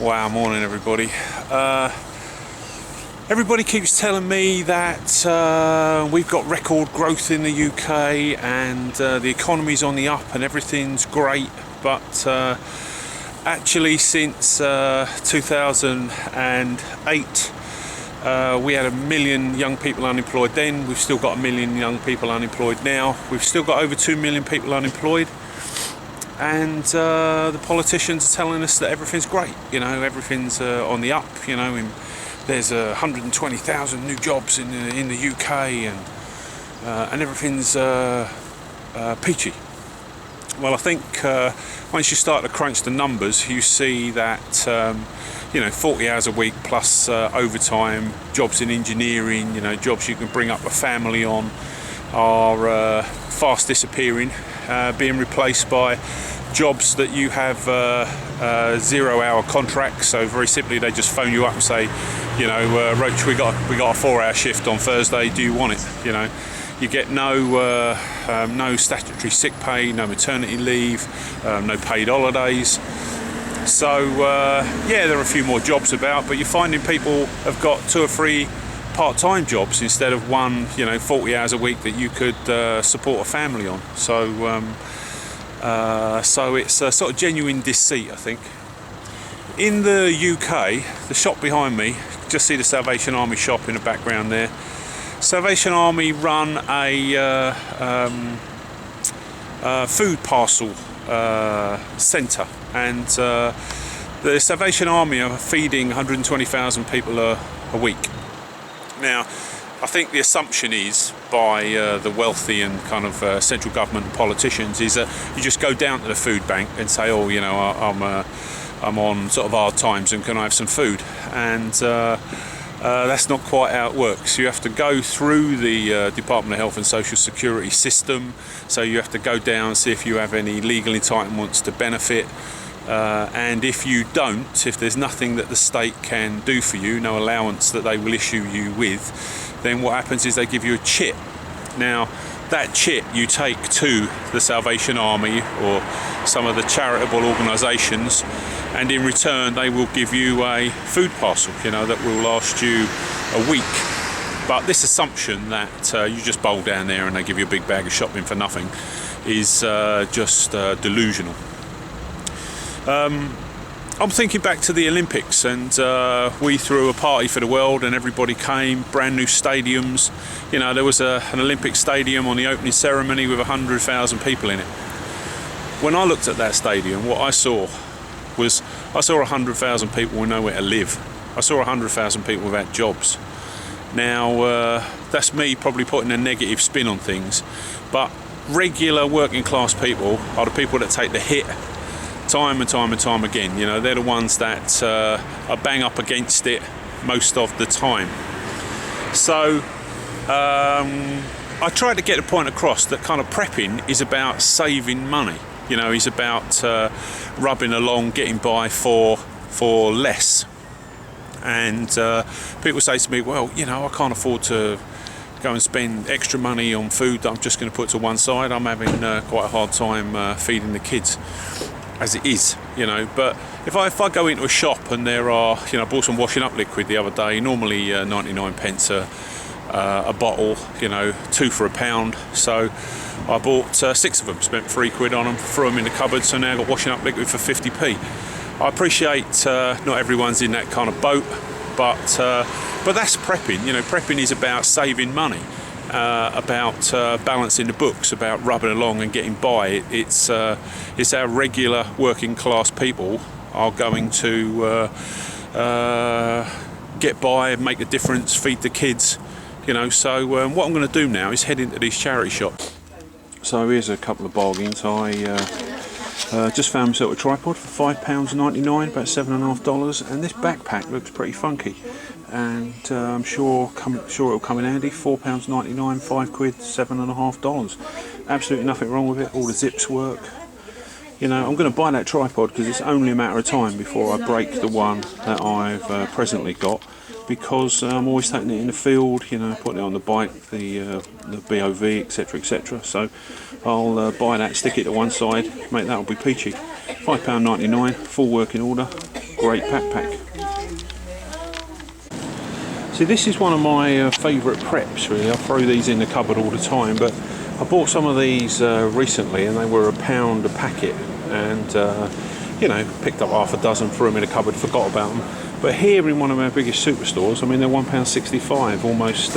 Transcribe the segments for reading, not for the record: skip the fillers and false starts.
Wow, morning everybody. Everybody keeps telling me that we've got record growth in the UK and the economy's on the up and everything's great, but actually since 2008 we had 1 million young people unemployed then. We've still got 1 million young people unemployed now. We've still got over 2 million people unemployed. And the politicians are telling us that everything's great, you know, everything's on the up, you know, and there's 120,000 new jobs in the UK, and everything's peachy. Well, I think once you start to crunch the numbers, you see that 40 hours a week plus overtime, jobs in engineering, you know, jobs you can bring up a family on, are fast disappearing, being replaced by jobs that you have 0-hour contracts. So very simply, they just phone you up and say, you know, Roach, we got a 4-hour shift on Thursday. Do you want it? You know, you get no statutory sick pay, no maternity leave, no paid holidays. So yeah, there are a few more jobs about, but you're finding people have got 2 or 3 part-time jobs instead of one, 40 hours a week that you could support a family on. So it's a sort of genuine deceit, I think. In the UK, the shop behind me, just see the Salvation Army shop in the background there. Salvation Army run a food parcel centre, and the Salvation Army are feeding 120,000 people a week. Now, I think the assumption is by the wealthy and kind of central government and politicians is that you just go down to the food bank and say, oh, you know, I'm on sort of hard times and can I have some food? And that's not quite how it works. You have to go through the Department of Health and Social Security system. So you have to go down, see if you have any legal entitlements to benefit. And if you don't, if there's nothing that the state can do for you, no allowance that they will issue you with, then what happens is they give you a chit. Now, that chit you take to the Salvation Army or some of the charitable organisations, and in return they will give you a food parcel, you know, that will last you a week. But this assumption that you just bowl down there and they give you a big bag of shopping for nothing is just delusional. I'm thinking back to the Olympics, and we threw a party for the world and everybody came, brand new stadiums. You know, there was an Olympic stadium on the opening ceremony with 100,000 people in it. When I looked at that stadium, what I saw was 100,000 people with nowhere to live. I saw 100,000 people without jobs. Now, that's me probably putting a negative spin on things, but regular working class people are the people that take the hit time and time and time again. You know, they're the ones that are bang up against it most of the time. So I tried to get the point across that kind of prepping is about saving money. You know, it's about rubbing along, getting by for less. And people say to me, well, you know, I can't afford to go and spend extra money on food that I'm just going to put to one side. I'm having quite a hard time feeding the kids as it is, you know. But if I go into a shop and there are, you know, I bought some washing up liquid the other day, normally 99 pence a bottle, you know, 2 for £1. So I bought 6 of them, spent £3 on them, threw them in the cupboard, so now I've got washing up liquid for 50p. I appreciate not everyone's in that kind of boat, but that's prepping. You know, prepping is about saving money, about balancing the books, about rubbing along and getting by. It's our regular working class people are going to get by and make a difference, feed the kids, you know. So what I'm going to do now is head into these charity shops. So here's a couple of bargains. I just found myself a tripod for £5.99, about $7.50, and this backpack looks pretty funky, and I'm sure it'll come in handy. £4.99, £5, $7.50. Absolutely nothing wrong with it. All the zips work. You know, I'm going to buy that tripod because it's only a matter of time before I break the one that I've presently got, because I'm always taking it in the field, you know, putting it on the bike, the BOV, etc, etc. So I'll buy that, stick it to one side, make that will be peachy. £5.99, full working order, great backpack. See, this is one of my favourite preps really. I throw these in the cupboard all the time, but I bought some of these recently and they were £1 a packet, and you know, picked up half a dozen, threw them in the cupboard, forgot about them. But here in one of our biggest superstores, I mean, they're £1.65, almost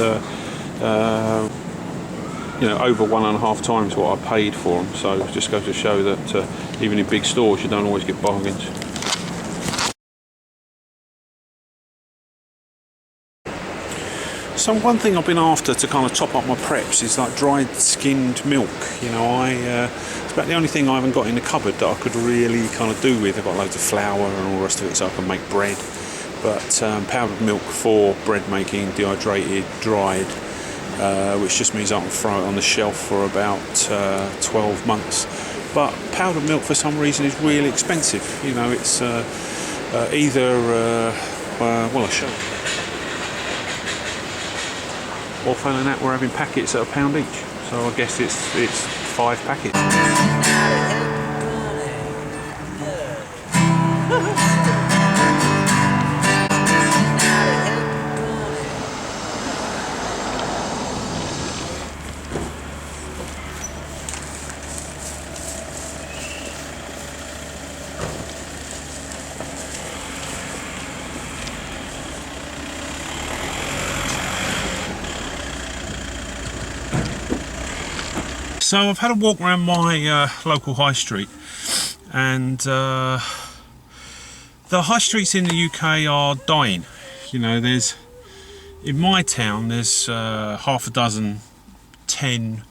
you know, over 1.5 times what I paid for them. So it just goes to show that even in big stores you don't always get bargains. So one thing I've been after to kind of top up my preps is like dried skinned milk. You know, it's about the only thing I haven't got in the cupboard that I could really kind of do with. I've got loads of flour and all the rest of it so I can make bread. But powdered milk for bread making, dehydrated, dried, which just means I can throw it on the shelf for about 12 months. But powdered milk for some reason is really expensive. You know, it's either, well, I'll show you. Or failing that, we're having packets at £1 each. So I guess it's 5 packets. So I've had a walk around my local high street, and the high streets in the UK are dying. You know, in my town there's half a dozen, 10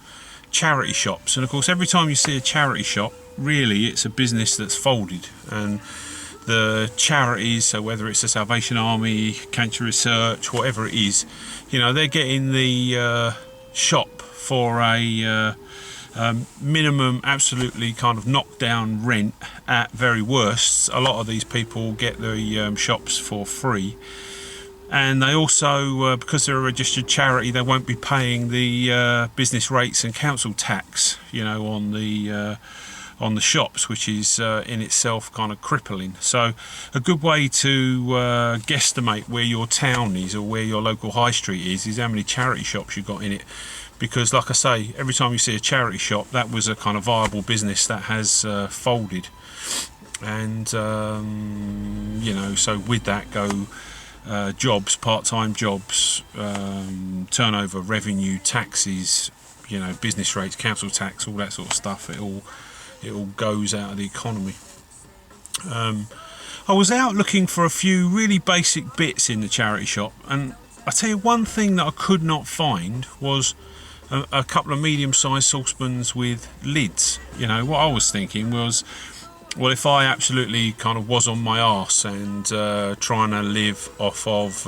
charity shops, and of course every time you see a charity shop, really it's a business that's folded, and the charities, so whether it's the Salvation Army, Cancer Research, whatever it is, you know, they're getting the shop for a minimum, absolutely kind of knockdown rent. At very worst, a lot of these people get the shops for free, and they also, because they're a registered charity, they won't be paying the business rates and council tax, you know, on the shops, which is in itself kind of crippling. So a good way to guesstimate where your town is or where your local high street is how many charity shops you've got in it. Because like I say, every time you see a charity shop, that was a kind of viable business that has folded. And you know, so with that go jobs, part-time jobs, turnover, revenue, taxes, you know, business rates, council tax, all that sort of stuff. It all goes out of the economy. I was out looking for a few really basic bits in the charity shop, and I tell you, one thing that I could not find was a couple of medium-sized saucepans with lids. You know, what I was thinking was, well, if I absolutely kind of was on my arse and trying to live off of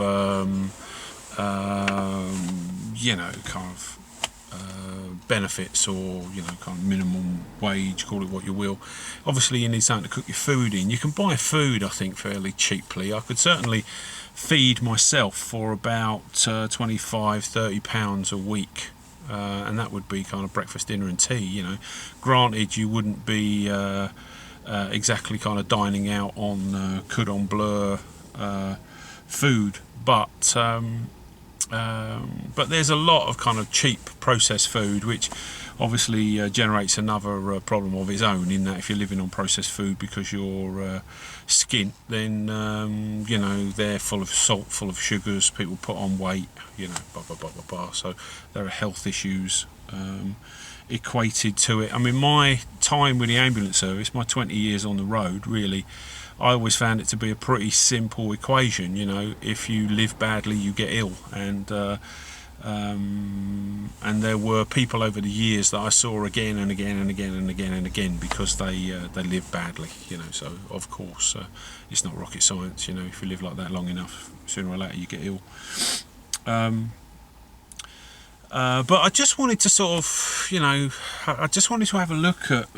you know, kind of benefits, or, you know, kind of minimum wage, call it what you will, obviously you need something to cook your food in. You can buy food, I think, fairly cheaply. I could certainly feed myself for about £25-30 a week, and that would be kind of breakfast, dinner and tea. You know, granted, you wouldn't be exactly kind of dining out on cordon bleu food, but there's a lot of kind of cheap processed food, which obviously generates another problem of its own, in that if you're living on processed food because you're skint, then you know, they're full of salt, full of sugars, people put on weight, you know, blah blah blah blah blah. So there are health issues equated to it. I mean, my time with the ambulance service, my 20 years on the road, really, I always found it to be a pretty simple equation. You know, if you live badly, you get ill, and there were people over the years that I saw again and again and again and again and again because they live badly. You know, so of course it's not rocket science. You know, if you live like that long enough, sooner or later you get ill. But I just wanted to sort of, you know, I just wanted to have a look at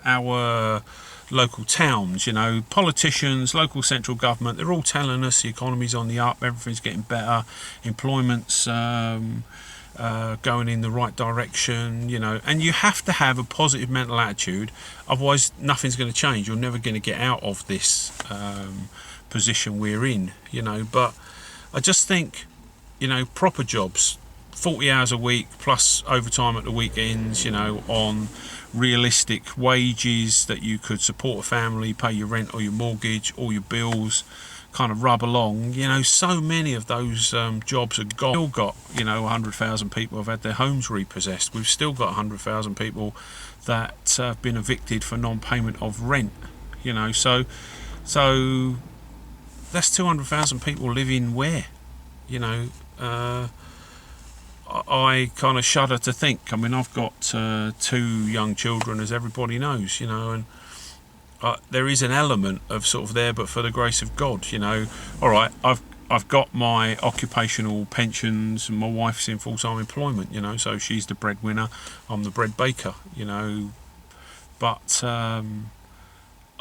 our local towns. You know, politicians, local central government, they're all telling us the economy's on the up, everything's getting better, employment's going in the right direction, you know. And you have to have a positive mental attitude, otherwise nothing's going to change. You're never going to get out of this position we're in, you know. But I just think, you know, proper jobs, 40 hours a week plus overtime at the weekends, you know, on realistic wages that you could support a family, pay your rent or your mortgage, all your bills, kind of rub along. You know, so many of those jobs are gone. We've still got, you know, 100,000 people have had their homes repossessed. We've still got 100,000 people that have been evicted for non-payment of rent, you know. So that's 200,000 people living where, you know. I kind of shudder to think. I mean, I've got 2 young children, as everybody knows, you know, and there is an element of sort of there, but for the grace of God, you know. All right, I've got my occupational pensions, and my wife's in full-time employment, you know, so she's the breadwinner, I'm the bread baker, you know. But I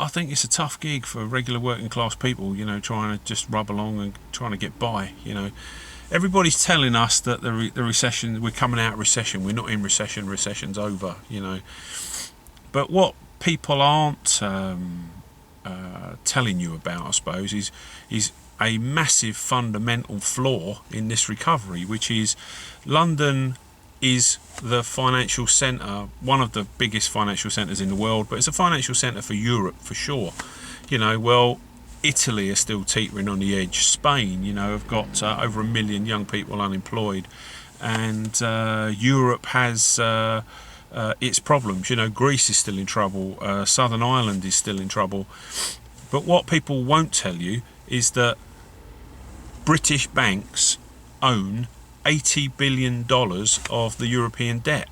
think it's a tough gig for regular working class people, you know, trying to just rub along and trying to get by, you know. Everybody's telling us that the recession, we're coming out of recession, we're not in recession, recession's over, you know. But what people aren't telling you about, I suppose, is a massive fundamental flaw in this recovery, which is London is the financial centre, one of the biggest financial centres in the world, but it's a financial centre for Europe for sure. You know, well, Italy are still teetering on the edge. Spain, you know, have got over 1 million young people unemployed, and Europe has its problems. You know, Greece is still in trouble. Southern Ireland is still in trouble. But what people won't tell you is that British banks own $80 billion of the European debt.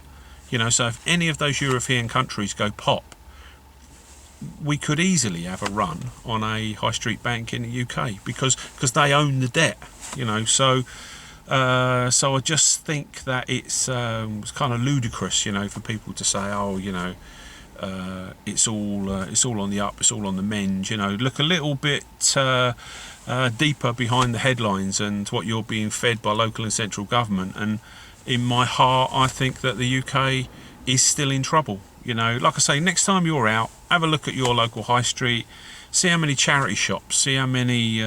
You know, so if any of those European countries go pop, we could easily have a run on a high street bank in the UK because they own the debt, you know. So I just think that it's kind of ludicrous, you know, for people to say, oh, you know, it's all on the up, it's all on the mend, you know. Look a little bit deeper behind the headlines and what you're being fed by local and central government, and in my heart I think that the UK is still in trouble. You know, like I say, next time you're out, have a look at your local high street, see how many charity shops, see how many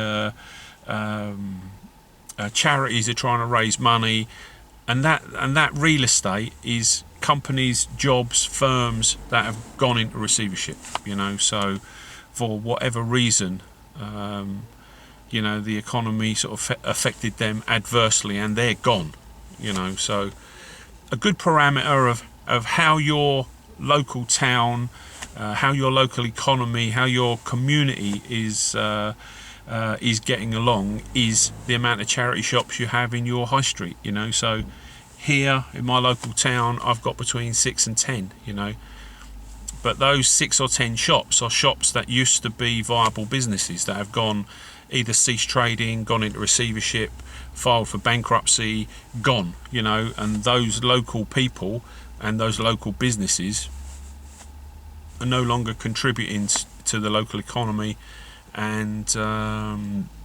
charities are trying to raise money, and that real estate is companies, jobs, firms that have gone into receivership, you know. So for whatever reason, you know, the economy sort of affected them adversely and they're gone, you know. So a good parameter of how your local town, how your local economy, how your community is getting along is the amount of charity shops you have in your high street, you know. So here in my local town I've got between 6 and 10, you know, but those 6 or 10 shops are shops that used to be viable businesses that have gone, either ceased trading, gone into receivership, filed for bankruptcy, gone, you know. And those local people and those local businesses are no longer contributing to the local economy, and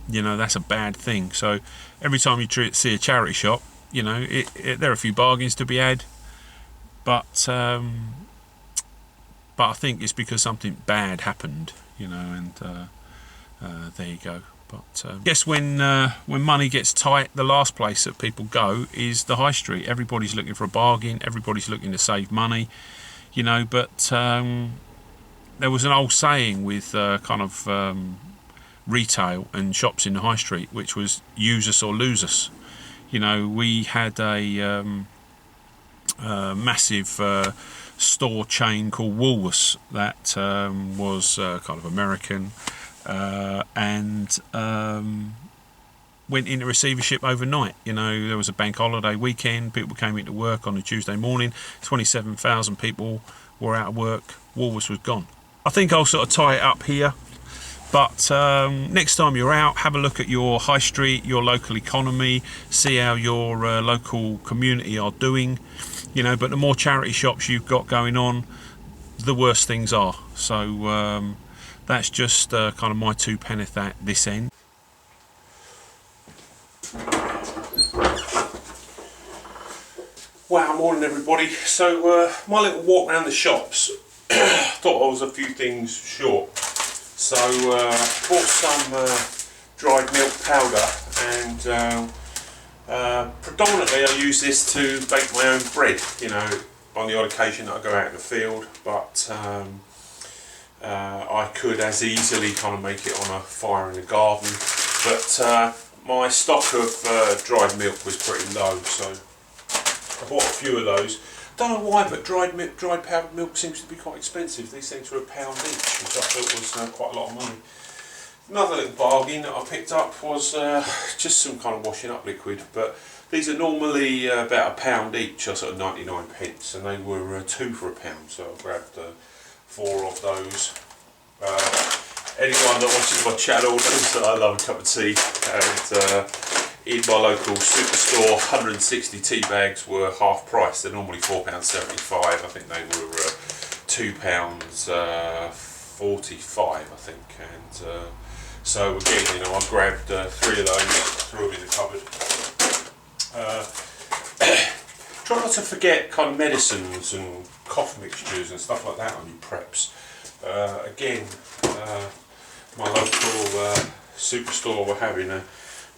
you know, that's a bad thing. So every time you see a charity shop, you know, there are a few bargains to be had, but I think it's because something bad happened, you know, and there you go. But I guess when money gets tight, the last place that people go is the high street. Everybody's looking for a bargain, everybody's looking to save money, you know. But there was an old saying with kind of retail and shops in the high street, which was use us or lose us. You know, we had a massive store chain called Woolworths that was kind of American, and went into receivership overnight. You know, there was a bank holiday weekend, people came into work on a Tuesday morning, 27,000 people were out of work, Woolworths was gone. I think I'll sort of tie it up here. But next time you're out, have a look at your high street, your local economy, see how your local community are doing, you know. But the more charity shops you've got going on, the worse things are. So that's just kind of my 2 penneth at this end. Wow, morning everybody. So my little walk around the shops, thought I was a few things short. So bought some dried milk powder, and predominantly I use this to bake my own bread, you know, on the odd occasion that I go out in the field, but I could as easily kind of make it on a fire in the garden, but my stock of dried milk was pretty low, so I bought a few of those. Don't know why, but dried powdered milk seems to be quite expensive. These things were £1 each, which I thought was quite a lot of money. Another little bargain that I picked up was just some kind of washing up liquid, but these are normally about £1 each, or sort of 99 pence, and they were 2 for £1, so I grabbed 4 of those. Anyone that watches my channel knows that I love a cup of tea, and in my local superstore, 160 tea bags were half price. They're normally £4.75. I think they were £2.45, I think. And so again, you know, I grabbed 3 of those, threw them in the cupboard. Try not to forget kind of medicines and cough mixtures and stuff like that on your preps. Again, my local superstore were having a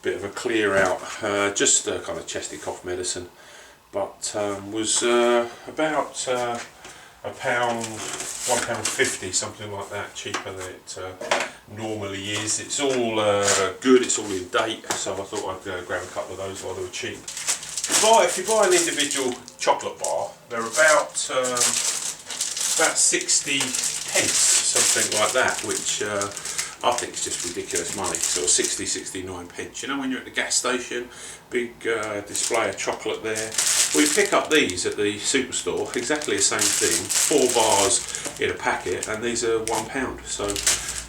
bit of a clear out, just kind of chesty cough medicine, but was about £1, £1.50, something like that, cheaper than it normally is. It's all good, it's all in date, so I thought I'd grab a couple of those while they were cheap. If you buy an individual chocolate bar, they're about 60 pence, something like that, which I think it's just ridiculous money, sort of 69 pence. You know, when you're at the gas station, big display of chocolate there. We pick up these at the superstore, exactly the same thing, 4 bars in a packet, and these are £1. So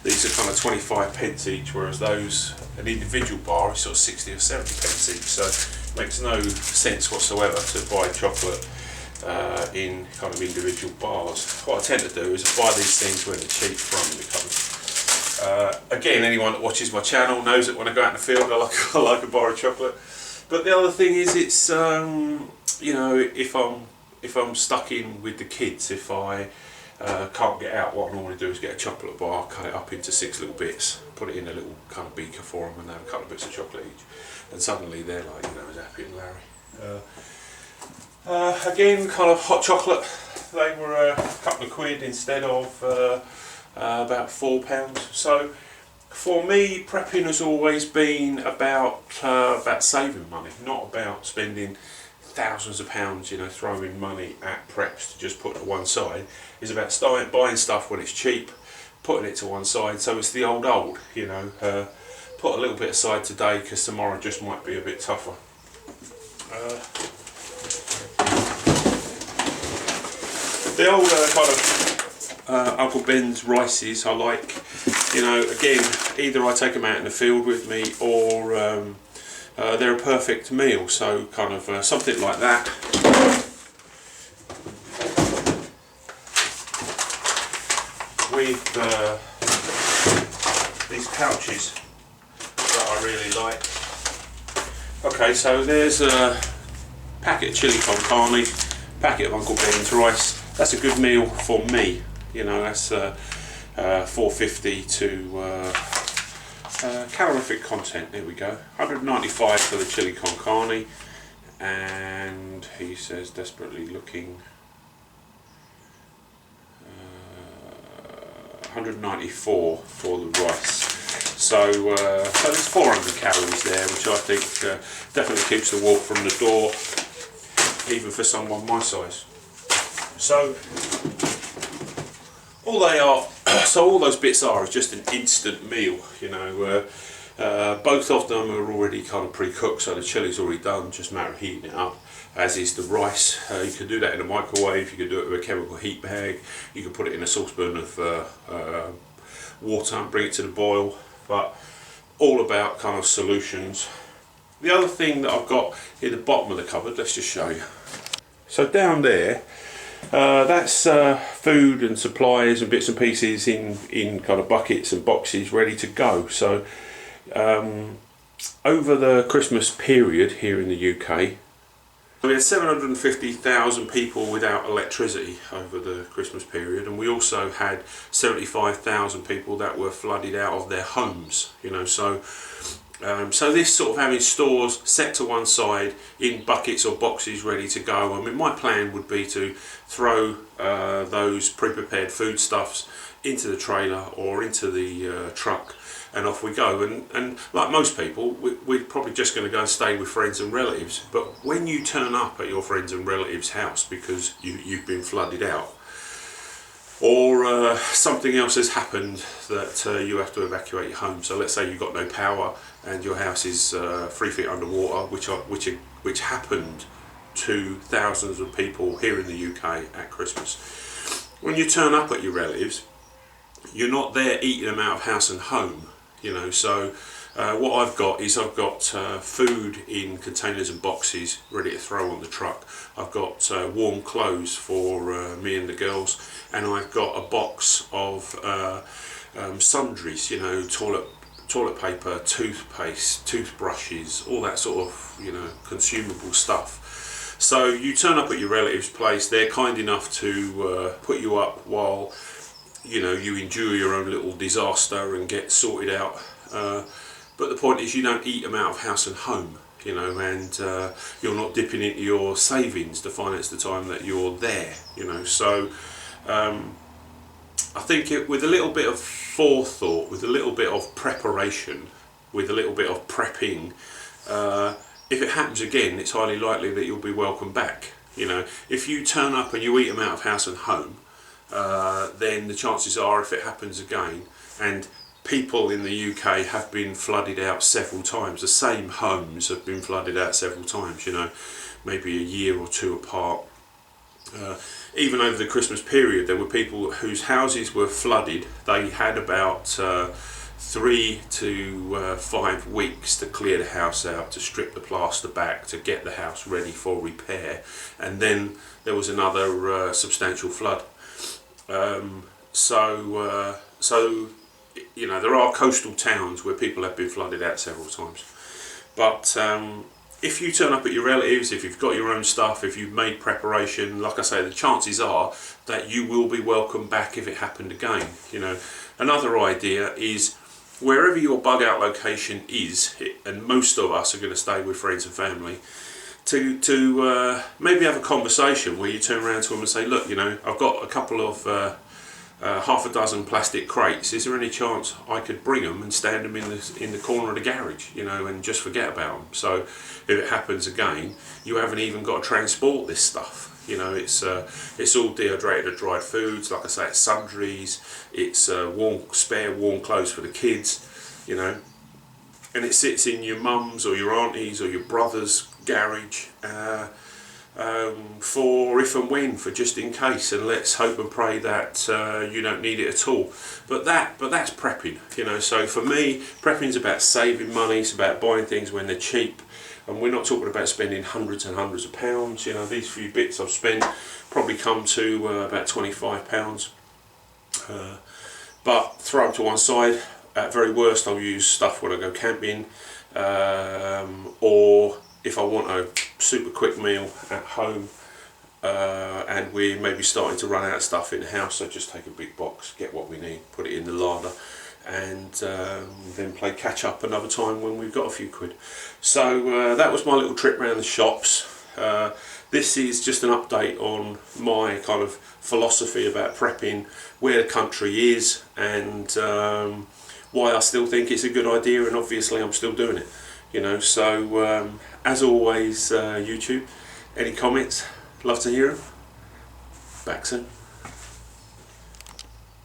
these are kind of 25 pence each, whereas those, an individual bar, is sort of 60 or 70 pence each. So it makes no sense whatsoever to buy chocolate in kind of individual bars. What I tend to do is buy these things when they're cheap from the cupboard. Again, anyone that watches my channel knows that when I go out in the field, I like a bar of chocolate. But the other thing is, it's you know, if I'm stuck in with the kids, if I can't get out, what I normally do is get a chocolate bar, cut it up into 6 little bits, put it in a little kind of beaker for them, and have a couple of bits of chocolate each, and suddenly they're like, you know, as happy as Larry. Again, kind of hot chocolate. They were a couple of quid instead of about £4. So for me, prepping has always been about saving money, not about spending thousands of pounds, you know, throwing money at preps to just put to one side. It's about starting buying stuff when it's cheap, putting it to one side, so it's the old, you know, put a little bit aside today because tomorrow just might be a bit tougher. The old kind of Uncle Ben's rices I like, you know, again, either I take them out in the field with me, or they're a perfect meal, so kind of something like that. With these pouches that I really like. Okay, so there's a packet of chili con carne, packet of Uncle Ben's rice. That's a good meal for me, you know, that's 450 to calorific content. There we go, 195 for the chili con carne, and he says desperately looking 194 for the rice. So there's 400 calories there, which I think definitely keeps the walk from the door, even for someone my size. So all those bits are is just an instant meal, you know. Both of them are already kind of pre-cooked, so the chili's already done, just a matter of heating it up, as is the rice. You can do that in a microwave, you can do it with a chemical heat bag, you can put it in a saucepan of water and bring it to the boil, but all about kind of solutions. The other thing that I've got in the bottom of the cupboard, let's just show you. So down there, that's food and supplies and bits and pieces in kind of buckets and boxes ready to go. So over the Christmas period here in the UK, We had 750,000 people without electricity over the Christmas period, and we also had 75,000 people that were flooded out of their homes. You know, so this sort of having stores set to one side in buckets or boxes ready to go. I mean, my plan would be to throw those pre-prepared foodstuffs into the trailer or into the truck, and off we go. And like most people, we're probably just going to go and stay with friends and relatives. But when you turn up at your friends and relatives' house because you've been flooded out, or something else has happened that you have to evacuate your home. So let's say you've got no power and your house is 3 feet underwater, which happened to thousands of people here in the UK at Christmas. When you turn up at your relatives, you're not there eating them out of house and home. You know, so what I've got food in containers and boxes ready to throw on the truck. I've got warm clothes for me and the girls, and I've got a box of sundries, you know, toilet paper, toothpaste, toothbrushes, all that sort of, you know, consumable stuff. So you turn up at your relative's place, they're kind enough to put you up while, you know, you endure your own little disaster and get sorted out. But the point is, you don't eat them out of house and home, you know, and you're not dipping into your savings to finance the time that you're there, you know. So I think with a little bit of forethought, with a little bit of preparation, with a little bit of prepping, if it happens again, it's highly likely that you'll be welcome back. You know, if you turn up and you eat them out of house and home, then the chances are, if it happens again, and people in the UK have been flooded out several times, the same homes have been flooded out several times, you know, maybe a year or two apart. Even over the Christmas period, there were people whose houses were flooded. They had about 3 to 5 weeks to clear the house out, to strip the plaster back, to get the house ready for repair, and then there was another substantial flood. So you know, there are coastal towns where people have been flooded out several times. But if you turn up at your relatives, if you've got your own stuff, if you've made preparation, like I say, the chances are that you will be welcome back if it happened again. You know, another idea is, wherever your bug out location is, and most of us are going to stay with friends and family, to maybe have a conversation where you turn around to them and say, look, you know, I've got a couple of half a dozen plastic crates. Is there any chance I could bring them and stand them in the corner of the garage, you know, and just forget about them? So if it happens again, you haven't even got to transport this stuff. You know, it's all dehydrated or dried foods. Like I say, it's sundries, it's spare warm clothes for the kids, you know, and it sits in your mum's or your auntie's or your brother's garage for if and when, for just in case, and let's hope and pray that you don't need it at all. But that's prepping, you know. So for me, prepping's about saving money. It's about buying things when they're cheap, and we're not talking about spending hundreds and hundreds of pounds. You know, these few bits I've spent probably come to about £25. But throw them to one side. At very worst, I'll use stuff when I go camping, or if I want a super quick meal at home, and we're maybe starting to run out of stuff in the house, so just take a big box, get what we need, put it in the larder, and then play catch up another time when we've got a few quid. So that was my little trip around the shops. This is just an update on my kind of philosophy about prepping, where the country is, and why I still think it's a good idea, and obviously I'm still doing it. You know, so as always, YouTube, any comments, love to hear them. Back soon.